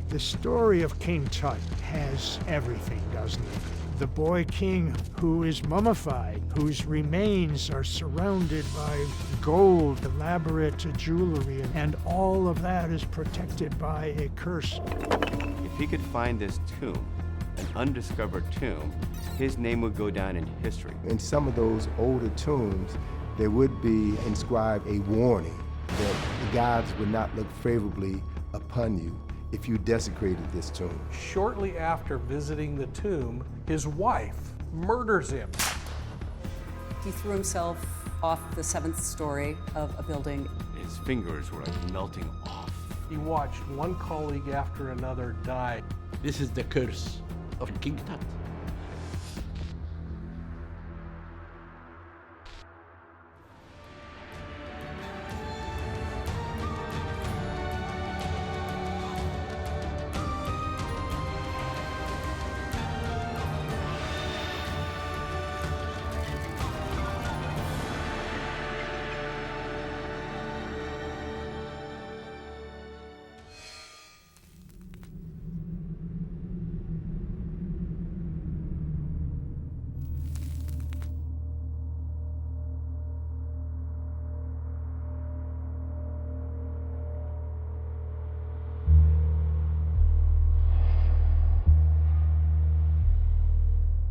The story of King Tut has everything, doesn't it? The boy king who is mummified, whose remains are surrounded by gold, elaborate jewelry, and all of that is protected by a curse. If he could find this tomb, an undiscovered tomb, his name would go down in history. In some of those older tombs, there would be inscribed a warning that the gods would not look favorably upon you if you desecrated this tomb. Shortly after visiting the tomb, his wife murders him. He threw himself off the 7th story of a building. His fingers were like melting off. He watched one colleague after another die. This is the curse of King Tut.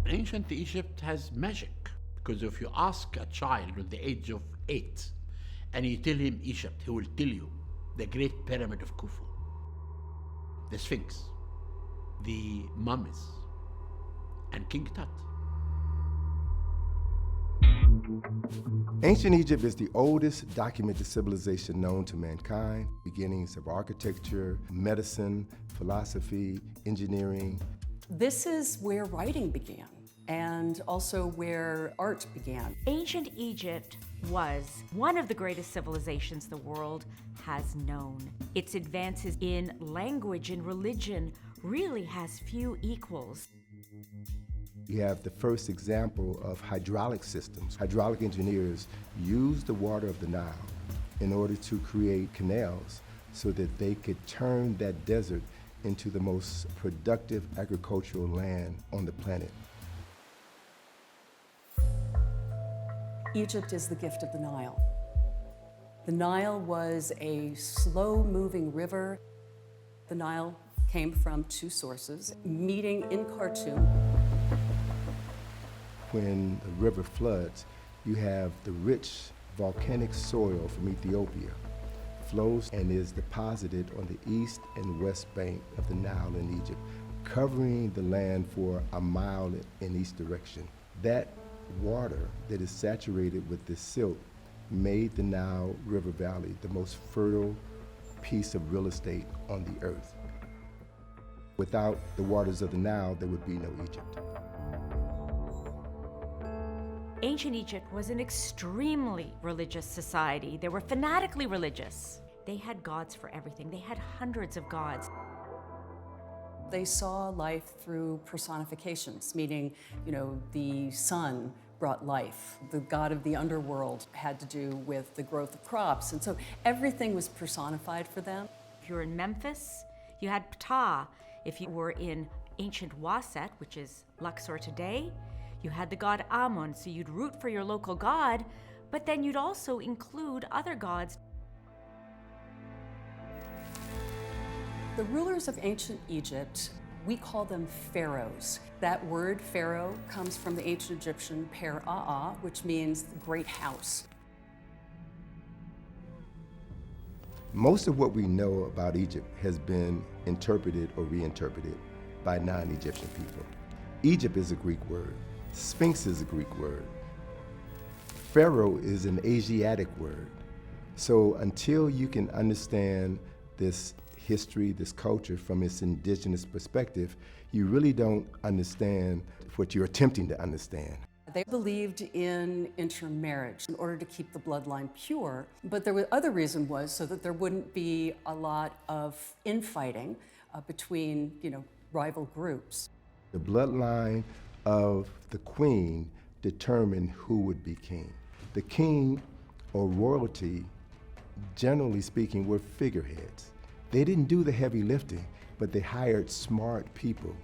Ancient Egypt has magic, because if you ask a child at the age of 8 and you tell him Egypt, he will tell you the Great Pyramid of Khufu, the Sphinx, the mummies, and King Tut. Ancient Egypt is the oldest documented civilization known to mankind. Beginnings of architecture, medicine, philosophy, engineering. This is where writing began, and also where art began. Ancient Egypt was one of the greatest civilizations the world has known. Its advances in language and religion really has few equals. You have the first example of hydraulic systems. Hydraulic engineers used the water of the Nile in order to create canals so that they could turn that desert into the most productive agricultural land on the planet. Egypt is the gift of the Nile. The Nile was a slow-moving river. The Nile came from 2 sources, meeting in Khartoum. When the river floods, you have the rich volcanic soil from Ethiopia flows and is deposited on the east and west bank of the Nile in Egypt, covering the land for a mile in each direction. That water that is saturated with this silt made the Nile River Valley the most fertile piece of real estate on the earth. Without the waters of the Nile, there would be no Egypt. Ancient Egypt was an extremely religious society. They were fanatically religious. They had gods for everything. They had hundreds of gods. They saw life through personifications, meaning, the sun brought life. The god of the underworld had to do with the growth of crops. And so everything was personified for them. If you were in Memphis, you had Ptah. If you were in ancient Waset, which is Luxor today, you had the god Amun, so you'd root for your local god, but then you'd also include other gods. The rulers of ancient Egypt, we call them pharaohs. That word pharaoh comes from the ancient Egyptian per-aa, which means the great house. Most of what we know about Egypt has been interpreted or reinterpreted by non-Egyptian people. Egypt is a Greek word. Sphinx is a Greek word. Pharaoh is an Asiatic word. So until you can understand this history, this culture from its indigenous perspective, you really don't understand what you're attempting to understand. They believed in intermarriage in order to keep the bloodline pure, but the other reason was so that there wouldn't be a lot of infighting between, rival groups. The bloodline of the queen determined who would be king. The king or royalty, generally speaking, were figureheads. They didn't do the heavy lifting, but they hired smart people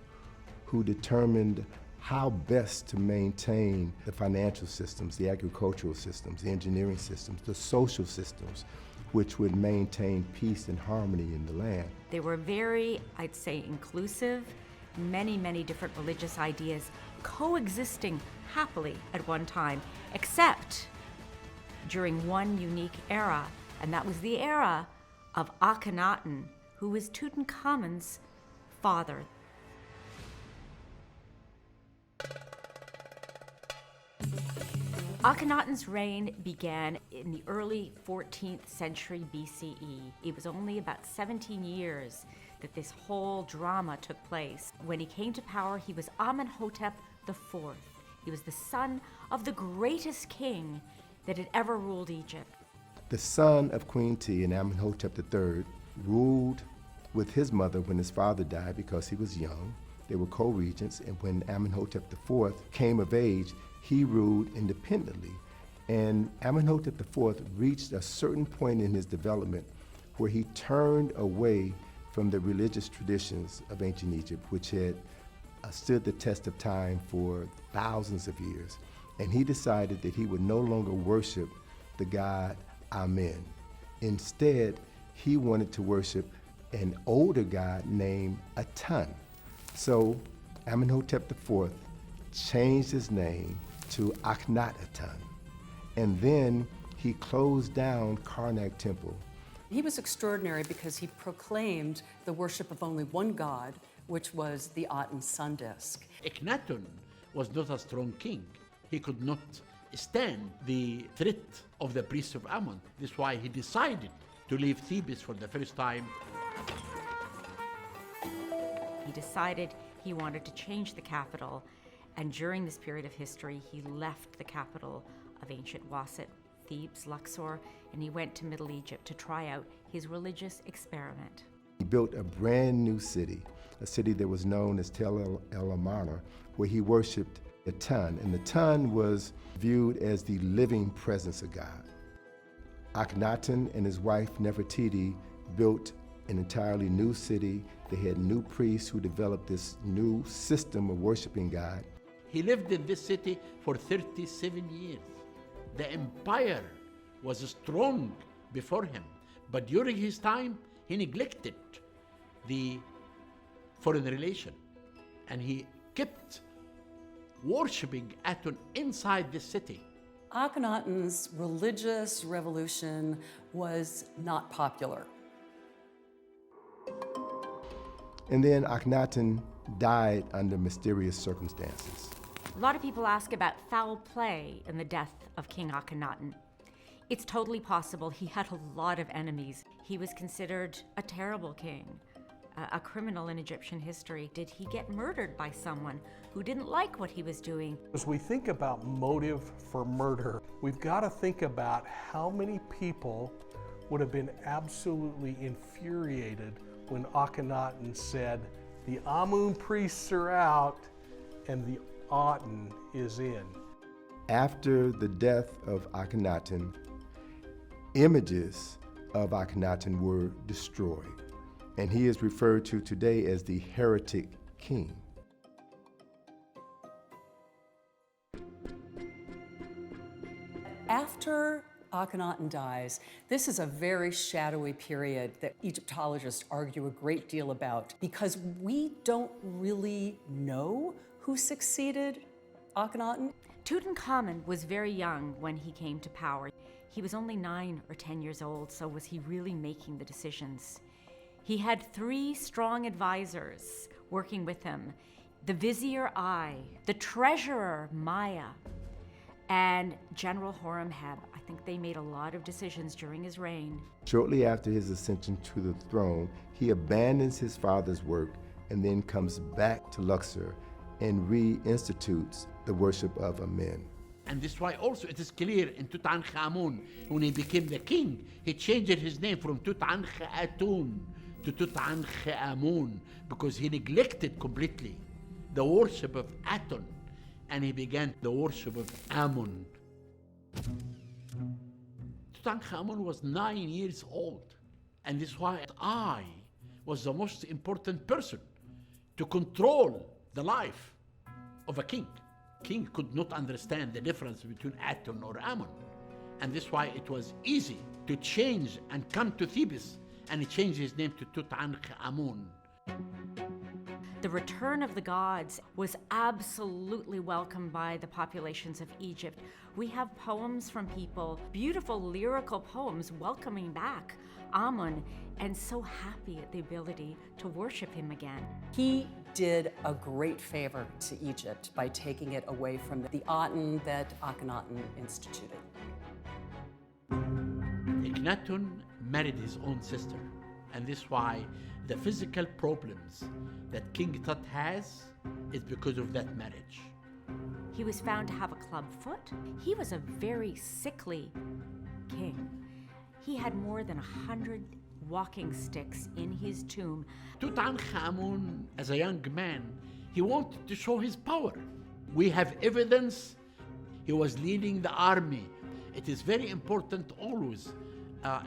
who determined how best to maintain the financial systems, the agricultural systems, the engineering systems, the social systems, which would maintain peace and harmony in the land. They were very, I'd say, inclusive, many, many different religious ideas coexisting happily at one time, except during one unique era, and that was the era of Akhenaten, who was Tutankhamun's father. Akhenaten's reign began in the early 14th century BCE. It was only about 17 years that this whole drama took place. When he came to power, he was Amenhotep IV. He was the son of the greatest king that had ever ruled Egypt. The son of Queen T and Amenhotep III ruled with his mother when his father died because he was young. They were co-regents, and when Amenhotep IV came of age, he ruled independently. And Amenhotep IV reached a certain point in his development where he turned away from the religious traditions of ancient Egypt, which had stood the test of time for thousands of years. And he decided that he would no longer worship the god Amen. Instead, he wanted to worship an older god named Aten. So Amenhotep IV changed his name to Akhenaten, and then he closed down Karnak Temple. He was extraordinary because he proclaimed the worship of only one god, which was the Aten sun disk. Akhenaten was not a strong king. He could not stand the threat of the priests of Ammon. That's why he decided to leave Thebes for the first time. He decided he wanted to change the capital, and during this period of history, he left the capital of ancient Waset, Thebes, Luxor, and he went to Middle Egypt to try out his religious experiment. He built a brand new city, a city that was known as Tel El Amarna, where he worshiped Aten, and Aten was viewed as the living presence of God. Akhenaten and his wife Nefertiti built an entirely new city. They had new priests who developed this new system of worshiping God. He lived in this city for 37 years. The empire was strong before him, but during his time, he neglected the foreign relation, and he kept worshipping Aten inside the city. Akhenaten's religious revolution was not popular. And then Akhenaten died under mysterious circumstances. A lot of people ask about foul play in the death of King Akhenaten. It's totally possible. He had a lot of enemies. He was considered a terrible king, a criminal in Egyptian history. Did he get murdered by someone who didn't like what he was doing? As we think about motive for murder, we've got to think about how many people would have been absolutely infuriated when Akhenaten said, "The Amun priests are out and the Aten is in." After the death of Akhenaten, images of Akhenaten were destroyed, and he is referred to today as the heretic king. After Akhenaten dies, this is a very shadowy period that Egyptologists argue a great deal about because we don't really know who succeeded Akhenaten. Tutankhamun was very young when he came to power. He was only 9 or 10 years old, so was he really making the decisions? He had 3 strong advisors working with him: the Vizier Ai, the Treasurer Maya, and General Horemheb. I think they made a lot of decisions during his reign. Shortly after his ascension to the throne, he abandons his father's work and then comes back to Luxor and reinstitutes the worship of Amen. And this is why also it is clear in Tutankhamun, when he became the king, he changed his name from Tutankhatun to Tutankhamun because he neglected completely the worship of Aten, and he began the worship of Amun. Tutankhamun was 9 years old And this is why I was the most important person to control the life of a king. King could not understand the difference between Aton or Ammon. And this is why it was easy to change and come to Thebes, and he changed his name to Tutankhamun. The return of the gods was absolutely welcomed by the populations of Egypt. We have poems from people, beautiful lyrical poems welcoming back Ammon, and so happy at the ability to worship him again. He did a great favor to Egypt by taking it away from the Aten that Akhenaten instituted. Akhenaten married his own sister, and this is why the physical problems that King Tut has is because of that marriage. He was found to have a club foot. He was a very sickly king. He had more than 100 walking sticks in his tomb. Tutankhamun, as a young man, he wanted to show his power. We have evidence he was leading the army. It is very important always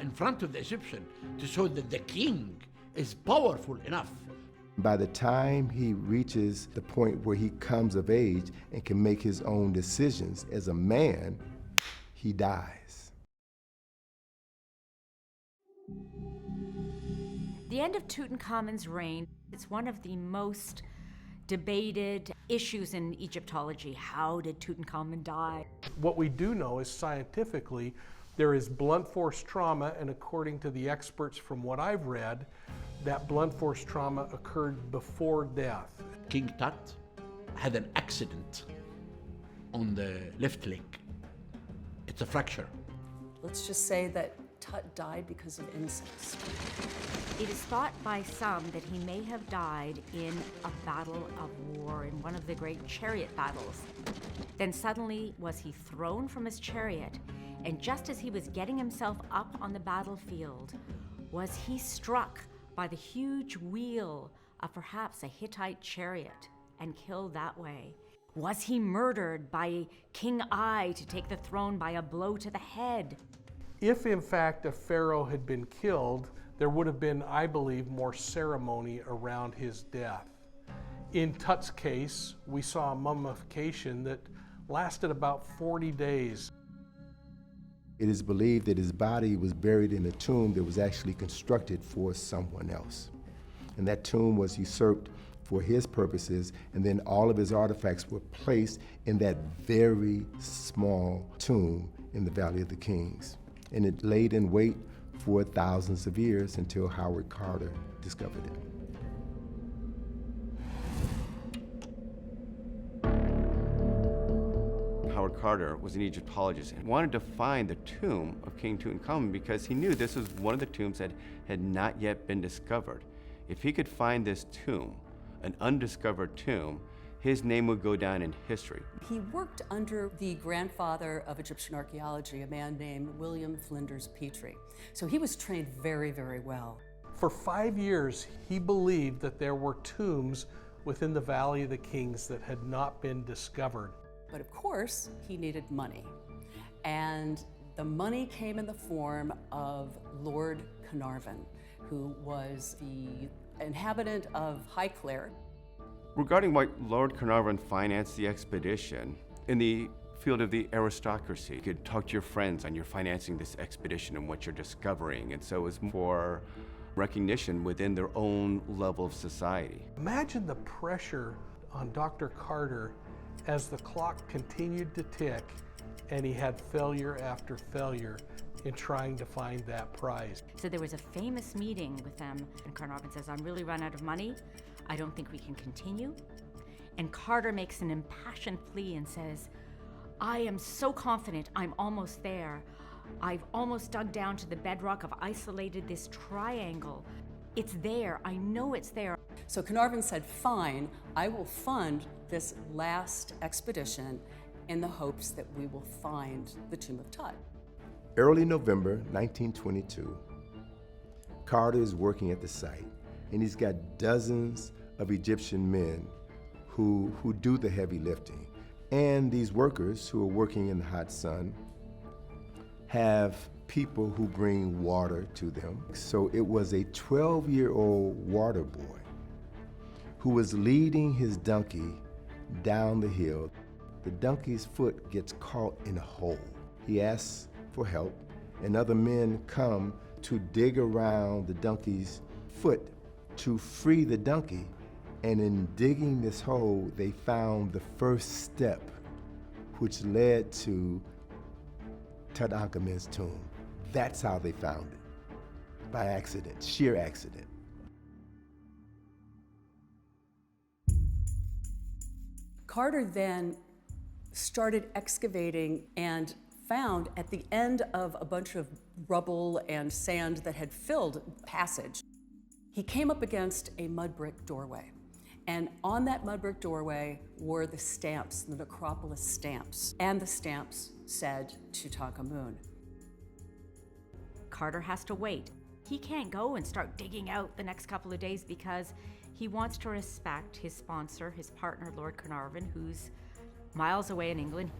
in front of the Egyptian to show that the king is powerful enough. By the time he reaches the point where he comes of age and can make his own decisions as a man, he dies. The end of Tutankhamun's reign is one of the most debated issues in Egyptology. How did Tutankhamun die? What we do know is scientifically there is blunt force trauma, and according to the experts from what I've read, that blunt force trauma occurred before death. King Tut had an accident on the left leg. It's a fracture. Let's just say that Tut died because of incest. It is thought by some that he may have died in a battle of war, in one of the great chariot battles. Then suddenly was he thrown from his chariot, and just as he was getting himself up on the battlefield, was he struck by the huge wheel of perhaps a Hittite chariot and killed that way. Was he murdered by King Ai to take the throne by a blow to the head? If in fact a pharaoh had been killed, there would have been, I believe, more ceremony around his death. In Tut's case, we saw a mummification that lasted about 40 days. It is believed that his body was buried in a tomb that was actually constructed for someone else. And that tomb was usurped for his purposes, and then all of his artifacts were placed in that very small tomb in the Valley of the Kings. And it laid in wait for thousands of years until Howard Carter discovered it. Howard Carter was an Egyptologist and wanted to find the tomb of King Tutankhamun because he knew this was one of the tombs that had not yet been discovered. If he could find this tomb, an undiscovered tomb, his name would go down in history. He worked under the grandfather of Egyptian archaeology, a man named William Flinders Petrie. So he was trained very, very well. For 5 years, he believed that there were tombs within the Valley of the Kings that had not been discovered. But of course, he needed money. And the money came in the form of Lord Carnarvon, who was the inhabitant of Highclere. Regarding why Lord Carnarvon financed the expedition, in the field of the aristocracy, you could talk to your friends on your financing this expedition and what you're discovering, and so it was for recognition within their own level of society. Imagine the pressure on Dr. Carter as the clock continued to tick and he had failure after failure in trying to find that prize. So there was a famous meeting with them, and Carnarvon says, "I'm really run out of money. I don't think we can continue." And Carter makes an impassioned plea and says, "I am so confident I'm almost there. I've almost dug down to the bedrock. I've isolated this triangle. It's there. I know it's there." So Carnarvon said, "Fine, I will fund this last expedition in the hopes that we will find the tomb of Tut." Early November 1922, Carter is working at the site, and he's got dozens of Egyptian men who do the heavy lifting. And these workers who are working in the hot sun have people who bring water to them. So it was a 12-year-old water boy who was leading his donkey down the hill. The donkey's foot gets caught in a hole. He asks for help, and other men come to dig around the donkey's foot to free the donkey. And in digging this hole, they found the first step, which led to Tutankhamun's tomb. That's how they found it, by accident, sheer accident. Carter then started excavating and found at the end of a bunch of rubble and sand that had filled the passage, he came up against a mud brick doorway. And on that mud brick doorway were the stamps, the necropolis stamps. And the stamps said Tutankhamun. Carter has to wait. He can't go and start digging out the next couple of days because he wants to respect his sponsor, his partner, Lord Carnarvon, who's miles away in England.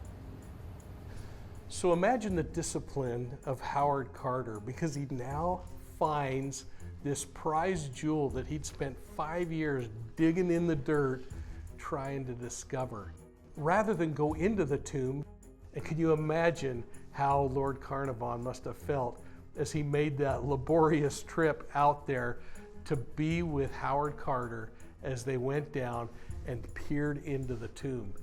So imagine the discipline of Howard Carter, because he now finds this prized jewel that he'd spent 5 years digging in the dirt trying to discover. Rather than go into the tomb, and can you imagine how Lord Carnarvon must have felt as he made that laborious trip out there to be with Howard Carter as they went down and peered into the tomb.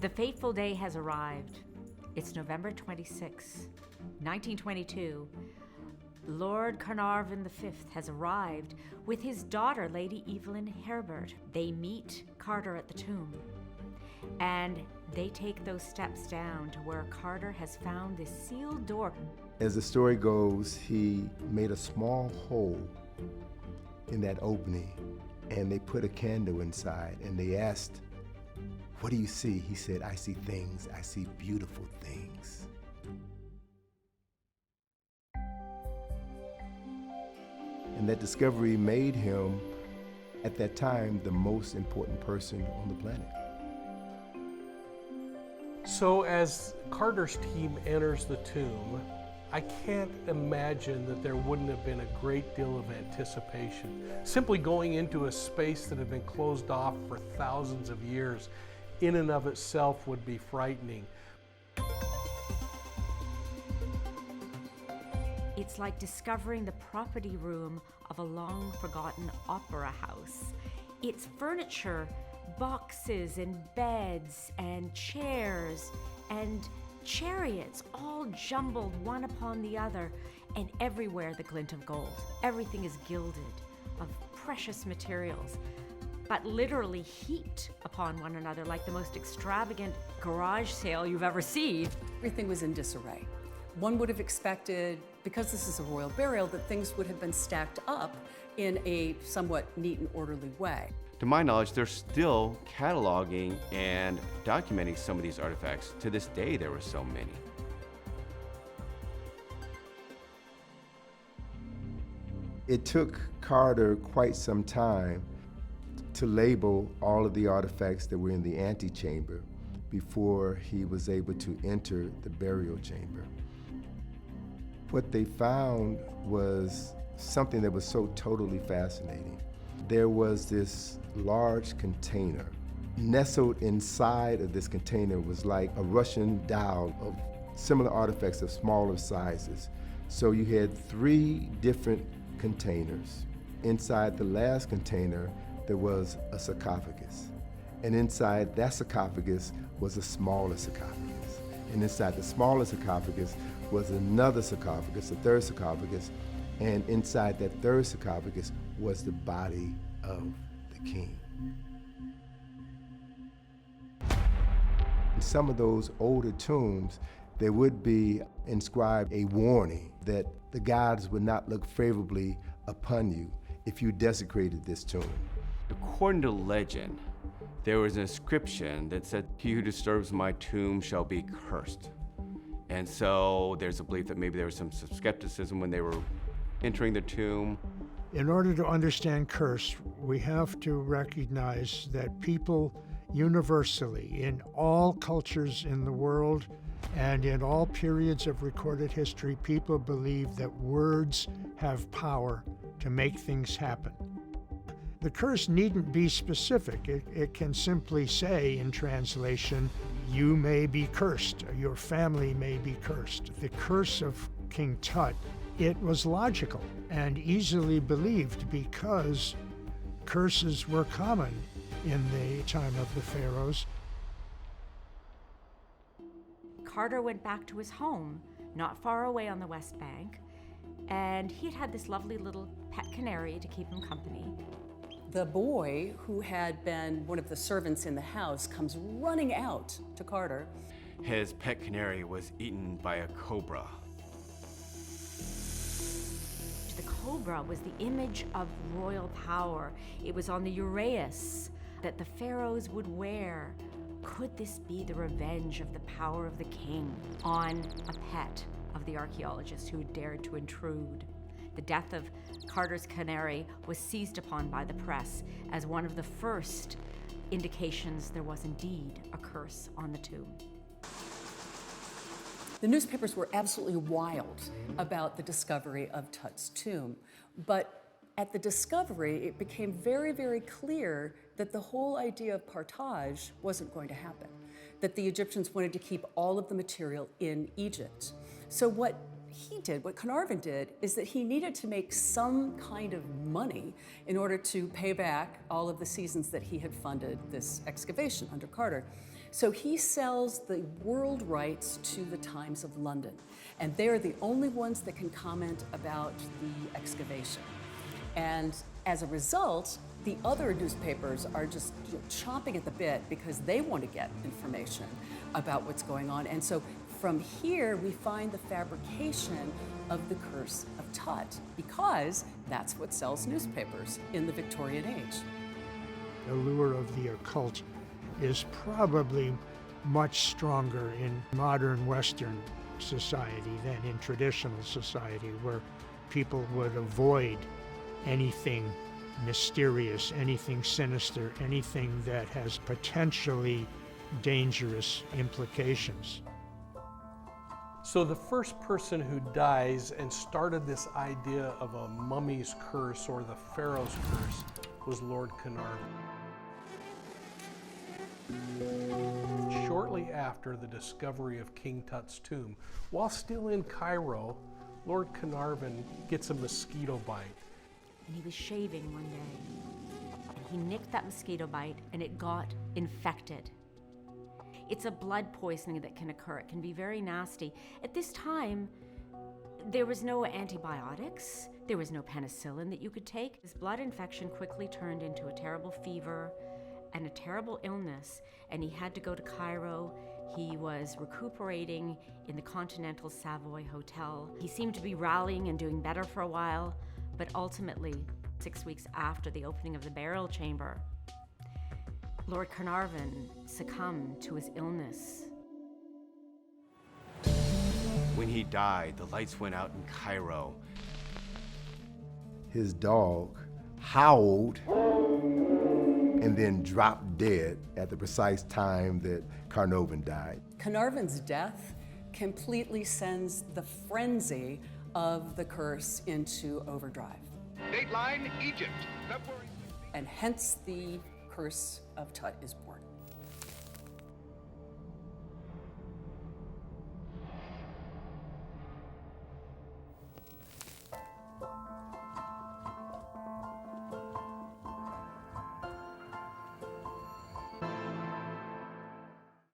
The fateful day has arrived. It's November 26, 1922. Lord Carnarvon V has arrived with his daughter, Lady Evelyn Herbert. They meet Carter at the tomb, and they take those steps down to where Carter has found this sealed door. As the story goes, he made a small hole in that opening, and they put a candle inside, and they asked, "What do you see?" He said, "I see things. I see beautiful things." And that discovery made him, at that time, the most important person on the planet. So as Carter's team enters the tomb, I can't imagine that there wouldn't have been a great deal of anticipation. Simply going into a space that had been closed off for thousands of years in and of itself would be frightening. It's like discovering the property room of a long-forgotten opera house. It's furniture, boxes and beds and chairs and chariots all jumbled one upon the other, and everywhere the glint of gold. Everything is gilded, of precious materials, but literally heaped upon one another like the most extravagant garage sale you've ever seen. Everything was in disarray. One would have expected, because this is a royal burial, that things would have been stacked up in a somewhat neat and orderly way. To my knowledge, they're still cataloging and documenting some of these artifacts. To this day, there were so many. It took Carter quite some time to label all of the artifacts that were in the antechamber before he was able to enter the burial chamber. What they found was something that was so totally fascinating. There was this large container. Nestled inside of this container was like a Russian doll of similar artifacts of smaller sizes. So you had 3 different containers. Inside the last container, there was a sarcophagus. And inside that sarcophagus was a smaller sarcophagus. And inside the smaller sarcophagus was another sarcophagus, a third sarcophagus. And inside that third sarcophagus was the body of the king. In some of those older tombs, there would be inscribed a warning that the gods would not look favorably upon you if you desecrated this tomb. According to legend, there was an inscription that said, "He who disturbs my tomb shall be cursed." And so there's a belief that maybe there was some skepticism when they were entering the tomb. In order to understand curse, we have to recognize that people universally, in all cultures in the world, And in all periods of recorded history, people believe that words have power to make things happen. The curse needn't be specific. It can simply say in translation, you may be cursed, or your family may be cursed. The curse of King Tut, it was logical and easily believed because curses were common in the time of the Pharaohs. Carter went back to his home, not far away on the West Bank, and he had this lovely little pet canary to keep him company. The boy, who had been one of the servants in the house, comes running out to Carter. His pet canary was eaten by a cobra. The cobra was the image of royal power. It was on the uraeus that the pharaohs would wear. Could this be the revenge of the power of the king on a pet of the archaeologist who dared to intrude? The death of Carter's canary was seized upon by the press as one of the first indications there was indeed a curse on the tomb. The newspapers were absolutely wild about the discovery of Tut's tomb, but at the discovery, it became very, very clear that the whole idea of partage wasn't going to happen, that the Egyptians wanted to keep all of the material in Egypt. So what he did, what Carnarvon did, is that he needed to make some kind of money in order to pay back all of the seasons that he had funded this excavation under Carter. So he sells the world rights to the Times of London, and they're the only ones that can comment about the excavation. And as a result, the other newspapers are just chomping at the bit because they want to get information about what's going on. And so from here, we find the fabrication of the Curse of Tut, because that's what sells newspapers in the Victorian age. The lure of the occult is probably much stronger in modern Western society than in traditional society, where people would avoid anything mysterious, anything sinister, anything that has potentially dangerous implications. So the first person who dies and started this idea of a mummy's curse or the Pharaoh's curse was Lord Carnarvon. Shortly after the discovery of King Tut's tomb, while still in Cairo, Lord Carnarvon gets a mosquito bite. And he was shaving one day, and he nicked that mosquito bite, and it got infected. It's a blood poisoning that can occur. It can be very nasty. At this time, there was no antibiotics. There was no penicillin that you could take. His blood infection quickly turned into a terrible fever and a terrible illness, and he had to go to Cairo. He was recuperating in the Continental Savoy Hotel. He seemed to be rallying and doing better for a while, but ultimately, 6 weeks after the opening of the burial chamber, Lord Carnarvon succumbed to his illness. When he died, the lights went out in Cairo. His dog howled and then dropped dead at the precise time that Carnarvon died. Carnarvon's death completely sends the frenzy of the curse into overdrive. Dateline, Egypt, February 16th. And hence the Curse of Tut is born.